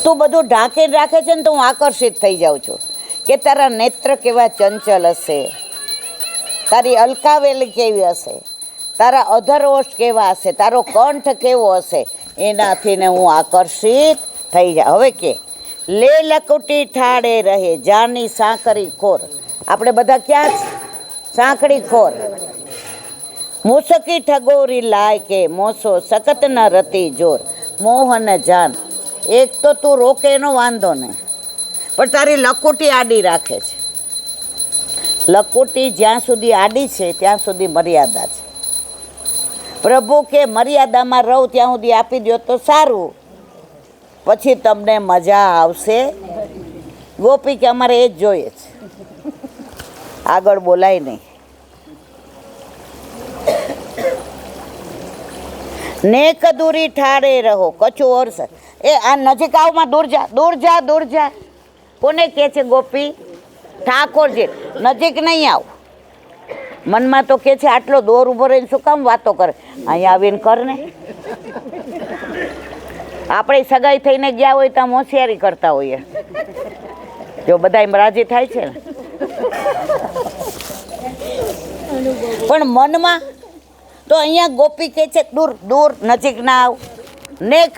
તું બધું ઢાંકીને રાખે છે ને તો હું આકર્ષિત થઈ જાઉં છું કે તારા નેત્ર કેવા ચંચલ હશે, તારી અલકાવેલી કેવી હશે, તારા અધરોષ કેવા હશે, તારો કંઠ કેવો હશે, એનાથી ને હું આકર્ષિત થઈ જાય. હવે કે લે લકુટી ઠાડે રહે જાની સાંકરી ખોર. આપણે બધા ક્યાં સાંકડી ખોર. મૂસકી ઠગોરી લાય કે મોસો સખત ન રતી જોર. મોહન જાન, એક તો તું રોકે એનો વાંધો ને, પણ તારી લકુટી આડી રાખે છે. લકુટી જ્યાં સુધી આડી છે ત્યાં સુધી મર્યાદા છે. પ્રભુ કે મર્યાદામાં રહું ત્યાં સુધી આપી દો તો સારું, પછી તમને મજા આવશે. ગોપી કે અમારે એ જ જોઈએ છે, આગળ બોલાય નહીં. નેક દૂરી ઠારે રહો કચું ઓરસ. એ આ નજીક આવમાં દૂર જા, દૂર જા, દૂર જા. કોને કહે છે ગોપી? ઠાકોરજી. નજીક નહીં આવ. મનમાં તો કે છે આટલો દોર ઉભો રહીને શું કામ વાતો કરે, અહીંયા આવીને કર ને. આપણે સગાઈ થઈને ગયા હોય તો હોશિયારી કરતા હોઈએ, જો બધા એમ રાજી થાય છે ને. પણ મનમાં તો અહીંયા ગોપી કહે છે દૂર દૂર, નજીક ના આવ. નેક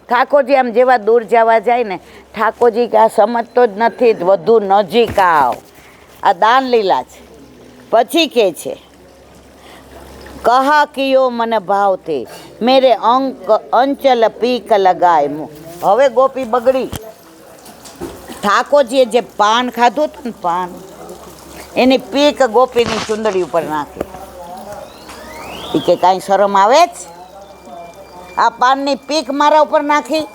ઠાકોરજી આમ જેવા દૂર જવા જાય ને, ઠાકોરજી કે આ સમજતો જ નથી, વધુ નજીક આવ. આ દાન લીલા છે. પછી કે છે કહા કિયો મને ભાવથી મેરે અંચલ પીક લગાય. હવે ગોપી બગડી. ઠાકોરજીએ જે પાન ખાધું હતું ને, પાન, એની પીક ગોપીની ચુંદડી ઉપર નાખી. એ કે કાંઈ શરમ આવે જ? આ પાનની પીક મારા ઉપર નાખી.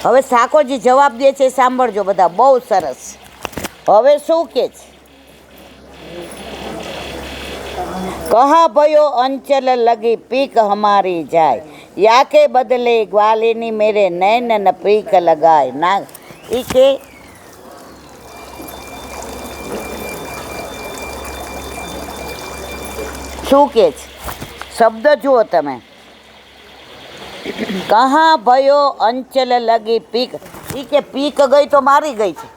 હવે ઠાકોરજી જવાબ દે છે, સાંભળજો બધા, બહુ સરસ. હવે શું કે છે? કહા ભયો અંચલ લગી પીક હમારી જાય, યાકે બદલે ગ્વાલિની મેરે નૈન ન પીક લગાય. ના એ કે શું કે છે? શબ્દ જુઓ તમે. કહા ભયો અંચલ લગી પીક. એ કે પીક ગઈ તો મારી ગઈ છે.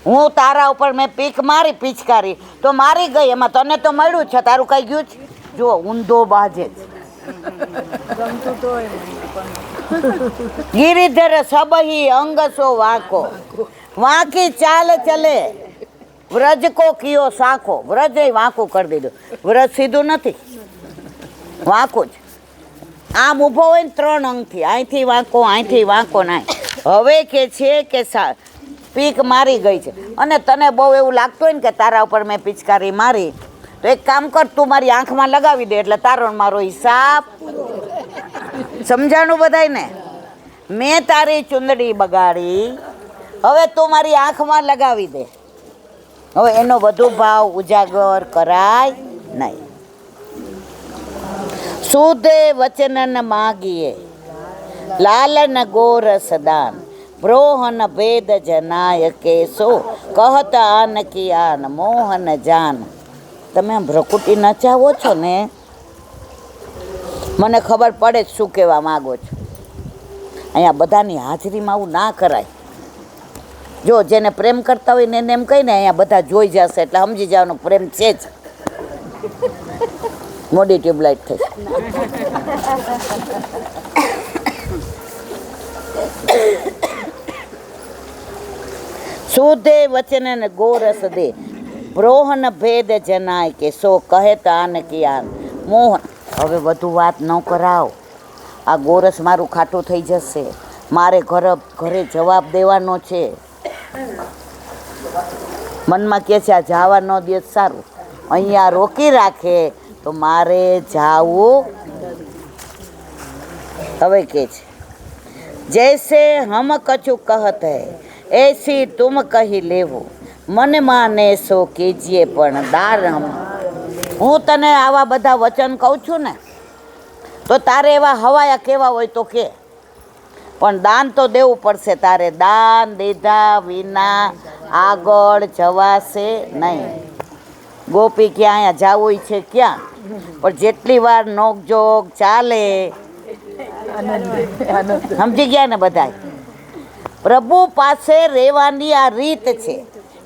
હું તારા ઉપર મેં પીક મારી, પિચકારી તો મારી ગઈ, એમાં તને તો મળ્યું છે, તારું કઈ ગયું છે? જો ઊંધો બાજે છે. ગિરિધર સબહી અંગસો વાંકો, વાંકી ચાલ ચલે વ્રજ કો કિયો સાખો. વ્રજ વાંકું કરી દીધું. વ્રજ સીધું નથી, વાંકું જ. આમ ઊભો હોય ને 3 અંગથી, અહીંથી વાંકો, અહીંથી વાંકો ના. હવે કે છે કે પીક મારી ગઈ છે અને તને બહુ એવું લાગતું હોય ને કે તારા ઉપર મેં પિચકારી મારી, તો એક કામ કર, તું મારી આંખમાં લગાવી દે એટલે તારો મારો હિસાબ. સમજાણું બધાયને? મેં તારી ચુંદડી બગાડી, હવે તું મારી આંખમાં લગાવી દે. હવે એનો વધુ ભાવ ઉજાગર કરાય નહીં. સુધે વચનન માગીએ લાલન ગોરસ દાન, બ્રોહન ભેદ જનાય કેસો કહત આન કી આન મોહન જાન. તમે આમ ભ્રકુટી નચાવો છો ને, મને ખબર પડે જ શું કહેવા માગો છો. અહીંયા બધાની હાજરીમાં આવું ના કરાય. જો જેને પ્રેમ કરતા હોય ને એને એમ કહીને અહીંયા બધા જોઈ જશે એટલે સમજી જવાનો પ્રેમ છે જ. મોડી ટ્યુબલાઇટ થઈ. સુધે વચન ગોરસ દે, બ્રોહન ભેદ જનાય કે સો કહે તાન કિયાન મોહન. હવે વધુ વાત ન કરાવ. આ ગોરસ મારું ખાટું થઈ જશે, મારે ઘરે જવાબ દેવાનો છે. મનમાં કહે છે આ જવા ન દે સારું, અહીંયા રોકી રાખે તો મારે જાવું. હવે કે છે જૈસે હમ કછું કહત હૈ એસી તુમ કહી લેવો, મન માને સો કીજીએ પણ દાર હમ. હું તને આવા બધા વચન કહું છું ને, તો તારે એવા હવાયા કેવા હોય તો કે, પણ દાન તો દેવું પડશે તારે. દાન દીધા વિના આગળ જવાશે નહીં. ગોપી ક્યાં અહીંયા જવું છે ક્યાં, પણ જેટલી વાર નોકજોગ ચાલે સમજી ગયા ને બધા? પ્રભુ પાસે રહેવાની આ રીત છે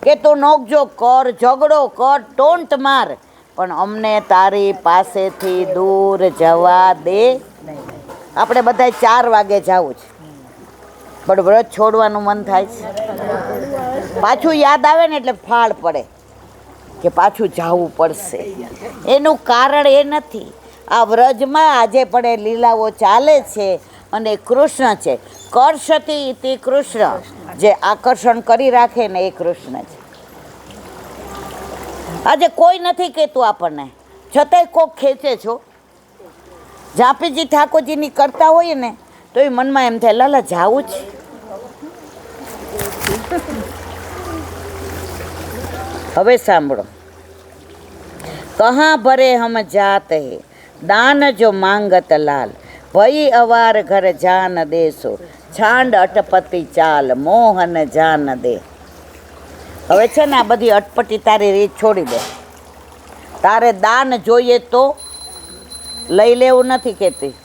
કે તું નોકઝોક કર, ઝઘડો કર, ટોન્ટ માર, પણ અમને તારી પાસેથી દૂર જવા દે. આપણે બધા 4 વાગે જવું છે, પણ વ્રત છોડવાનું મન થાય છે. પાછું યાદ આવે ને એટલે ફાળ પડે કે પાછું જવું પડશે. એનું કારણ એ નથી, આ વ્રજમાં આજે પણ એ લીલાઓ ચાલે છે અને કૃષ્ણ છે. કર્ષતી ઇતિ કૃષ્ણ, જે આકર્ષણ કરી રાખે ને એ કૃષ્ણ છે. આજે કોઈ નથી કહેતું આપણને, છતાંય કોક ખેંચે છો. ઝાંપીજી ઠાકોરજીની કરતા હોય ને તો એ મનમાં એમ થાય લાલા જાવું છે. હવે સાંભળો, કહા ભરે હમ જાત હે દાન જો માંગત લાલ, ભઈ અવાર ઘર જાન દેશો, છાંડ અટપતિ ચાલ, મોહન જાન દે. હવે છે ને આ બધી અટપટી તારી રીત છોડી દે. તારે દાન જોઈએ તો લઈ લેવું નથી કહેતી,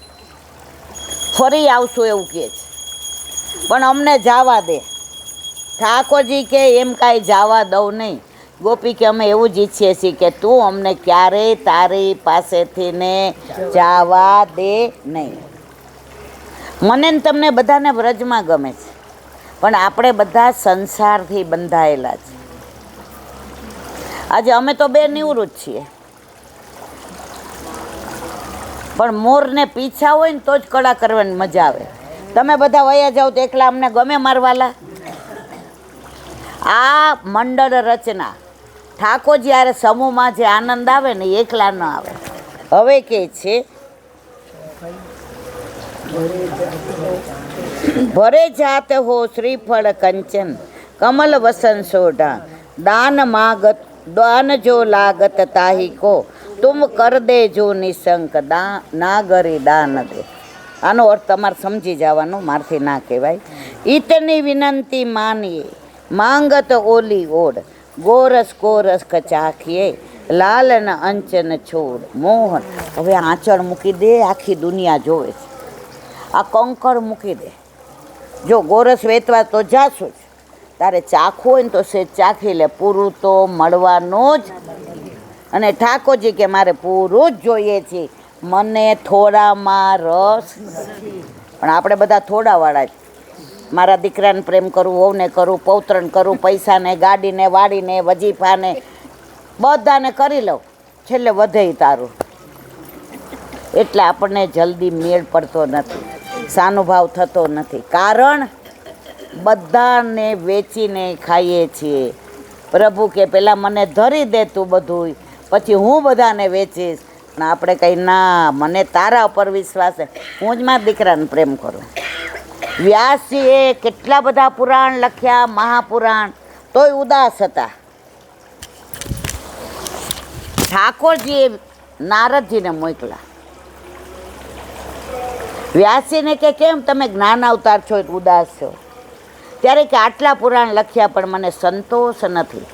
ફરી આવશું એવું કહે છે, પણ અમને જવા દે. ઠાકોરજી કે એમ કાંઈ જવા દઉં નહીં. ગોપી કે અમે એવું જ ઈચ્છીએ છીએ કે તું અમને ક્યારેય તારી પાસેથી ને જવા દે નહીં. મને ને તમને બધાને વ્રજમાં ગમે છે, પણ આપણે બધા સંસારથી બંધાયેલા છે. આજે અમે તો 2 નિવૃત્ત છીએ, પણ મોરને પીછા હોય ને તો જ કળા કરવાની મજા આવે. તમે બધા વયા જાઓ તો એકલા અમને ગમે મારવાલા? આ મંડળ રચના ઠાકોરજી યારે સમૂહમાં જે આનંદ આવે ને એકલા ન આવે. હવે કે છે ભરે જાત હો શ્રીફળ કંચન, કમલ વસન સોઢા, દાન માગત દાન જો લાગત તાહી કો, તુમ કર દે જો નિશંક, નાગરી દાન દે. આનો અર્થ તમારે સમજી જવાનો, મારથી ના કહેવાય. ઈતની વિનંતી માનીએ માંગત ઓલી ઓડ, ગોરસ કોરસ ચાખીએ લાલન અંચન છોડ, મોહન. હવે આંચળ મૂકી દે, આખી દુનિયા જોવે છે. આ કંકર મૂકી દે. જો ગોરસ વેચવા તો જાશું જ, તારે ચાખવું હોય ને તો સે ચાખી લે, પૂરું તો મળવાનું જ. અને ઠાકોરજી કે મારે પૂરું જ જોઈએ છે, મને થોડામાં રસ. પણ આપણે બધા થોડાવાળા જ. મારા દીકરાને પ્રેમ કરું, વહુને કરું, પૌત્રને કરું, પૈસાને, ગાડીને, વાડીને, વજીફાને બધાને કરી લઉં, છેલ્લે વધે તારું. એટલે આપણને જલ્દી મેળ પડતો નથી, સાનુભાવ થતો નથી. કારણ બધાને વેચીને ખાઈએ છીએ. પ્રભુ કે પહેલાં મને ધરી દે તું બધું, પછી હું બધાને વેચીશ. પણ આપણે કંઈ ના, મને તારા ઉપર વિશ્વાસ છે, હું જ મારા દીકરાને પ્રેમ કરું. વ્યાસજીએ કેટલા બધા પુરાણ લખ્યા, મહાપુરાણ, તોય ઉદાસ હતા. ઠાકોરજીએ નારદજીને મોકલા. વ્યાસજીને કે કેમ તમે જ્ઞાન અવતાર છો, ઉદાસ છો? ત્યારે કે આટલા પુરાણ લખ્યા પણ મને સંતોષ નથી.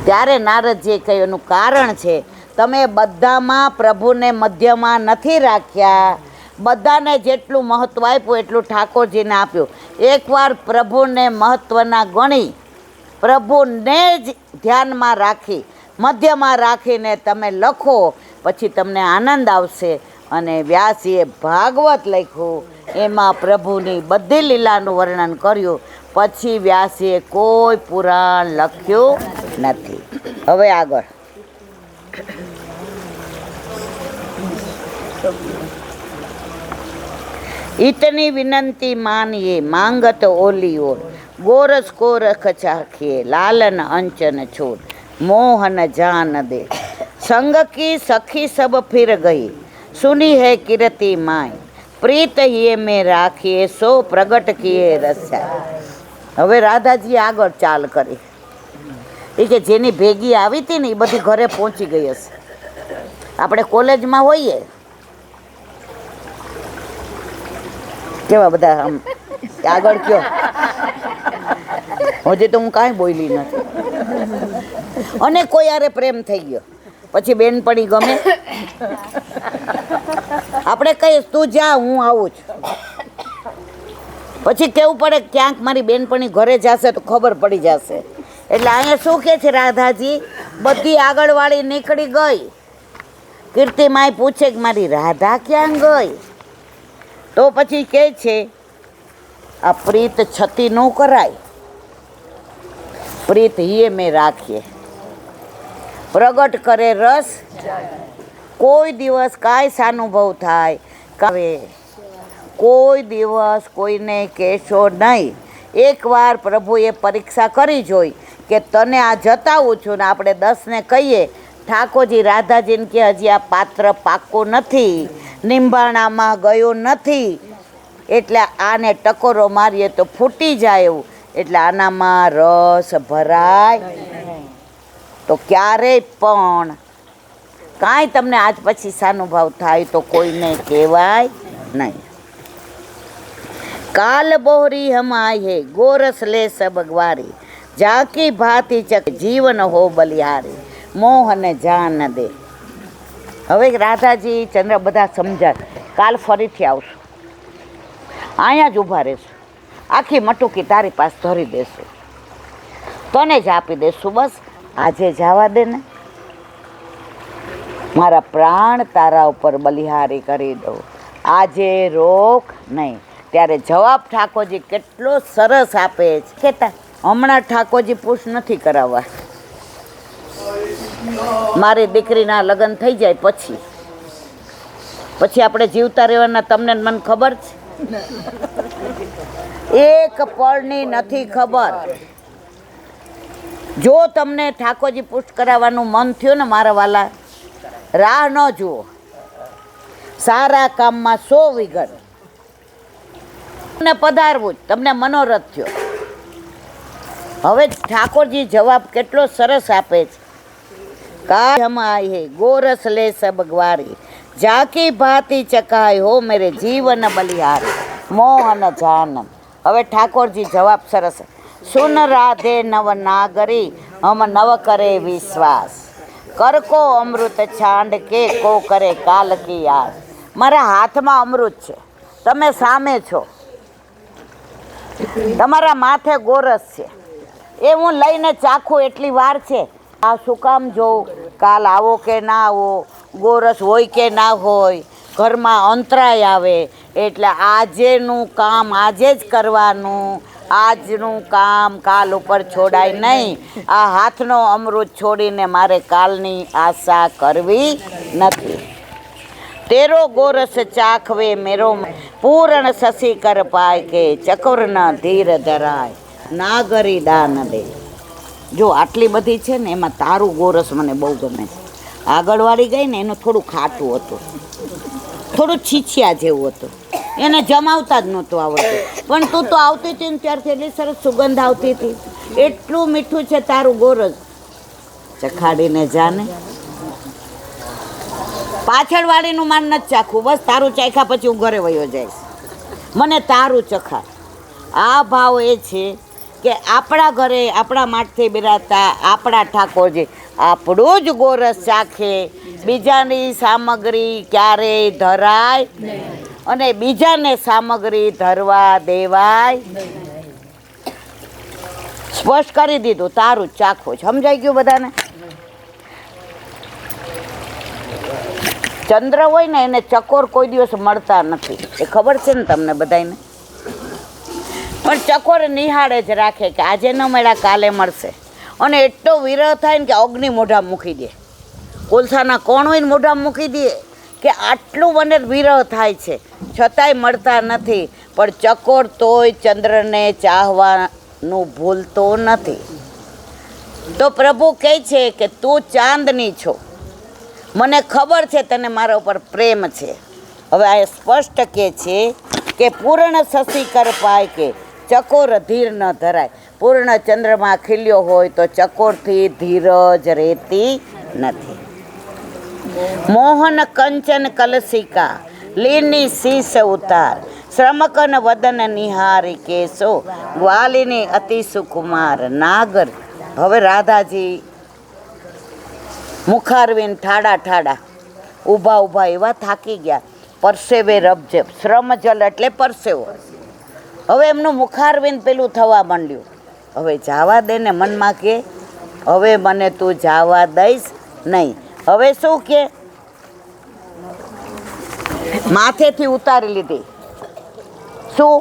ત્યારે નારદજીએ કહ્યું એનું કારણ છે તમે બધામાં પ્રભુને મધ્યમાં નથી રાખ્યા. બધાને જેટલું મહત્ત્વ આપ્યું એટલું ઠાકોરજીને આપ્યું. એકવાર પ્રભુને મહત્ત્વના ગણી, પ્રભુને જ ધ્યાનમાં રાખી, મધ્યમાં રાખીને તમે લખો, પછી તમને આનંદ આવશે. અને વ્યાસજીએ ભાગવત લખ્યું, એમાં પ્રભુની બધી લીલાનું વર્ણન કર્યું. પછી વ્યાસજીએ કોઈ પુરાણ લખ્યું નથી. હવે આગળ इतनी विनंती मानिए मांगत ओली ओर, गोरस कोरख चाखिए लालन अंचन छोड़, मोहन जान दे। संग की सखी सब फिर गई, सुनी है किरती माय, प्रीत ये में રાખીએ સો પ્રગટ કીએ રસ્યા. હવે રાધાજી આગળ ચાલ કરી. એ કે જેની ભેગી આવી હતી ને એ બધી ઘરે પહોંચી ગઈ હશે. આપણે કોલેજમાં હોઈએ કેવા બધા આમ આગળ કયો, હજી તો હું કાંઈ બોલી નથી. અને કોઈ યારે પ્રેમ થઈ ગયો, પછી બેનપણી ગમે આપણે કહીએ તું જા હું આવું છું, પછી કેવું પડે ક્યાંક મારી બેનપણી ઘરે જશે તો ખબર પડી જશે. એટલે અહીંયા શું કહે છે રાધાજી, બધી આગળવાળી નીકળી ગઈ. કીર્તિમાય પૂછે કે મારી રાધા ક્યાં ગઈ? તો પછી કહે છે આ પ્રીત છતી ન કરાય, પ્રીત હિએ મેં રાખીએ, પ્રગટ કરે રસ. કોઈ દિવસ કાંઈ સાનુભવ થાય કાવે, કોઈ દિવસ કોઈને કહેશો નહીં. એકવાર પ્રભુએ પરીક્ષા કરી જોઈ કે તને આ જતાવું છું ને આપણે 10ને કહીએ ઠાકોરજી રાધાજીને કે હજી આ પાત્ર પાક્કું નથી, નિંબાણામાં ગયું નથી, એટલે આને ટકોરો મારીએ તો ફૂટી જાય એવું, એટલે આનામાં રસ ભરાય. તો ક્યારેય પણ કાંઈ તમને આજ પછી સાનુભાવ થાય તો કોઈને કહેવાય નહીં. કાલ બોહરી હમાય હે ગોરસ લે સબ ગ્વારી, જાકી ભાતી ચક જીવન હો બલિહારી, મોહન જાન દે. હવે રાધાજી ચંદ્ર બધા સમજાય, કાલ ફરીથી આવશું, અહીંયા જ ઊભા રહેશું, આખી મટુકી તારી પાસે ધરી દેશું, તને જ આપી દેશું, બસ આજે જવા દે ને, મારા પ્રાણ તારા ઉપર બલિહારી કરી દઉં, આજે રોક નહીં. ત્યારે જવાબ ઠાકોરજી કેટલો સરસ આપે છે. કહેતા હમણાં ઠાકોરજી પુશ નથી કરાવવા, મારી દીકરીના લગ્ન થઈ જાય પછી આપણે જીવતા રહેવાના. તમને મને ખબર છે, એક પળની નથી ખબર. જો તમને ઠાકોરજી પુષ્ટ કરાવવાનું મન થયું ને મારા વાલા, રાહ ન જુઓ, સારા કામમાં 100 વિઘન પધારવું જ તમને મનોરથ થયો. હવે ઠાકોરજી જવાબ કેટલો સરસ આપે છે. કાય હમાય હે ગોરસ લે સબ ગ્વારી, જાકી ભાતી ચકાય હો મેરે જીવન બલિહારી, મોહન જાનન. હવે ઠાકોરજી જવાબ સરસ. સુન રાધે નવ નાગરી, હમ નવ કરે વિશ્વાસ, કર કો અમૃત છાંડ કે કો કરે કાલ કી યાદ. મારા હાથમાં અમૃત છે, તમે સામે છો, તમારા માથે ગોરસ છે, એ હું લઈને ચાખું એટલી વાર છે. આ શું કામ જોઉં કાલ આવો કે ના આવો, ગોરસ હોય કે ના હોય, ઘરમાં અંતરાય આવે, એટલે આજેનું કામ આજે જ કરવાનું, આજનું કામ કાલ ઉપર છોડાય નહીં. આ હાથનો અમૃત છોડીને મારે કાલની આશા કરવી નથી. તેરો ગોરસ ચાખવે મેરો પૂર્ણ શશી કર પાય, કે ચકોર ન ધીર ધરાય, નાગરી દાન દે. જો આટલી બધી છે ને, એમાં તારું ગોરસ મને બહુ ગમે છે. આગળવાળી ગઈ ને એનું થોડું ખાટું હતું, થોડું છીછિયા જેવું હતું, એને જમાવતા જ નહોતું આવડતું. પણ તું તો આવતી હતી ને ત્યારથી એટલી સરસ સુગંધ આવતી હતી. એટલું મીઠું છે તારું ગોરસ, ચખાડીને જાને. પાછળ વાળીનું માન નથી ચાખવું, બસ તારું ચાખ્યા પછી હું ઘરે વયો જઈશ, મને તારું ચખા. આ ભાવ એ છે કે આપણા ઘરે આપણા માથે બિરાજતા આપણા ઠાકોરજી આપણું જ ગોરસ ચાખે, બીજાની સામગ્રી ક્યારેય ધરાય અને બીજાને સામગ્રી ધરવા દેવાય. સ્પષ્ટ કરી દીધું, તારું જ ચાખવું. સમજાઈ ગયું બધાને? ચંદ્ર હોય ને એને ચકોર કોઈ દિવસ મળતા નથી, એ ખબર છે ને તમને બધાને. પણ ચકોર નિહાળે જ રાખે કે આજે ન મળ્યા કાલે મળશે. અને એટલો વિરહ થાય ને કે અગ્નિ મોઢા મૂકી દે, કોલસાના કોણ હોય ને મોઢા મૂકી દે, કે આટલું મને વિરહ થાય છે છતાંય મળતા નથી. પણ ચકોર તોય ચંદ્રને ચાહવાનું ભૂલતો નથી. તો પ્રભુ કહે છે કે તું ચાંદની છો, મને ખબર છે તને મારા ઉપર પ્રેમ છે. હવે આ સ્પષ્ટ કહે છે કે પૂર્ણ શશી કર પાય, કે ચકોર ધીર ન ધરાય. પૂર્ણ ચંદ્રમાં ખીલ્યો હોય તો ચકોરથી ધીરજ રહેતી નથી. મોહન કંચન કલસિકા લીની શીશ ઉતાર, શ્રમકન વદન નિહારી કેસો, ગ્વાલિની અતિ સુકુમાર નાગર. હવે રાધાજી મુખારવીન ઠાડા ઠાડા ઊભા ઊભા એવા થાકી ગયા. પરસેવે રબજબ, શ્રમ જલ એટલે પરસેવો. હવે એમનું મુખારવિંદ પેલું થવા માંડ્યું. હવે જાવા દે ને, મનમાં કે હવે મને તું જાવા દઈશ નહીં. હવે શું કે માથેથી ઉતારી લીધી. શું?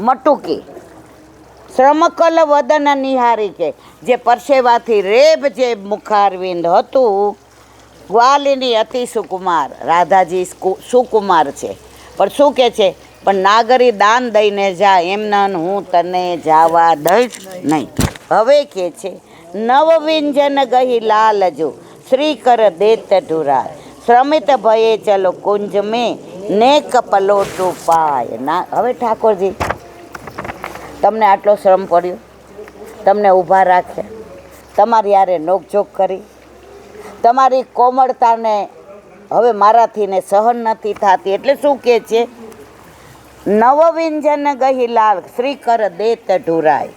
મટુકી. શ્રમકલ વદન નિહારી કે જે પરસેવાથી રેબ જે મુખારવિંદ હતું. ગ્વાલિની અતિ સુકુમાર, રાધાજી સુકુમાર છે, પણ શું કે છે? પણ નાગરી દાન દઈને જા, એમના હું તને જાવા દઈશ નહીં. હવે કે છે નવવિંજન ગહી લાલજો, શ્રી કર દેત ઢુરાય, શ્રમિત ભયે ચલો કુંજ મેં, ને કપલોટું પાય. ના, હવે ઠાકોરજી તમને આટલો શ્રમ પડ્યો, તમને ઊભા રાખ્યા, તમારી યારે નોકઝોક કરી, તમારી કોમળતાને હવે મારાથી ને સહન નથી થતી. એટલે શું કહે છે? નવવિંજન ગહી લાલ, શ્રી કર દેત ઢુરાય,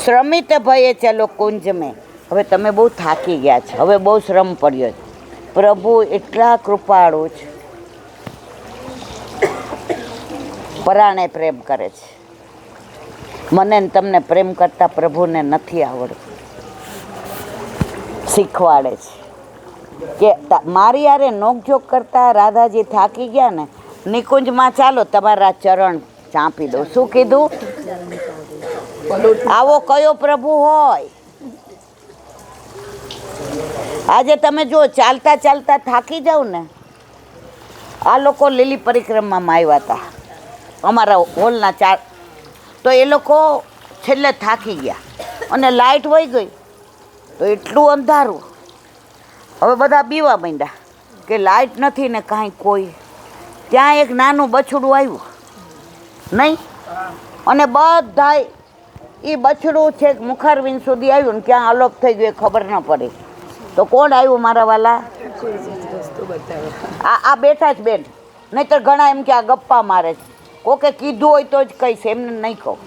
શ્રમિત ભયે ચલો કુંજ મેં. હવે તમે બહુ થાકી ગયા છો, હવે બહુ શ્રમ પડ્યો છે. પ્રભુ એટલા કૃપાળુ છે, પરાણે પ્રેમ કરે છે. મને ને તમને પ્રેમ કરતા પ્રભુને નથી આવડતું. શીખવાડે છે કે મારી યારે નોકઝોક કરતા રાધાજી થાકી ગયા ને, નિકુંજમાં ચાલો તમારા ચરણ ચાંપી દો. શું કીધું? આવો કયો પ્રભુ હોય? આજે તમે જો ચાલતા ચાલતા થાકી જાવ ને, આ લોકો લીલી પરિક્રમામાં આવ્યા હતા અમારા હોલના 4, તો એ લોકો છેલ્લે થાકી ગયા અને લાઇટ વહી ગઈ તો એટલું અંધારું. હવે બધા બીવા માંડ્યા કે લાઇટ નથી ને કાંઈ કોઈ. ત્યાં એક નાનું બછડું આવ્યું નહીં, અને બધાય એ બછડું છે મુખારવિંદ સુધી આવ્યું ને ક્યાં અલોપ થઈ ગયું ખબર ન પડી. તો કોણ આવ્યું મારા વાલા? આ બેઠા જ બેન, નહીંતર ઘણા એમ કે આ ગપ્પા મારે છે. કોકે કીધું હોય તો જ કહીશ, એમને નહીં કહું.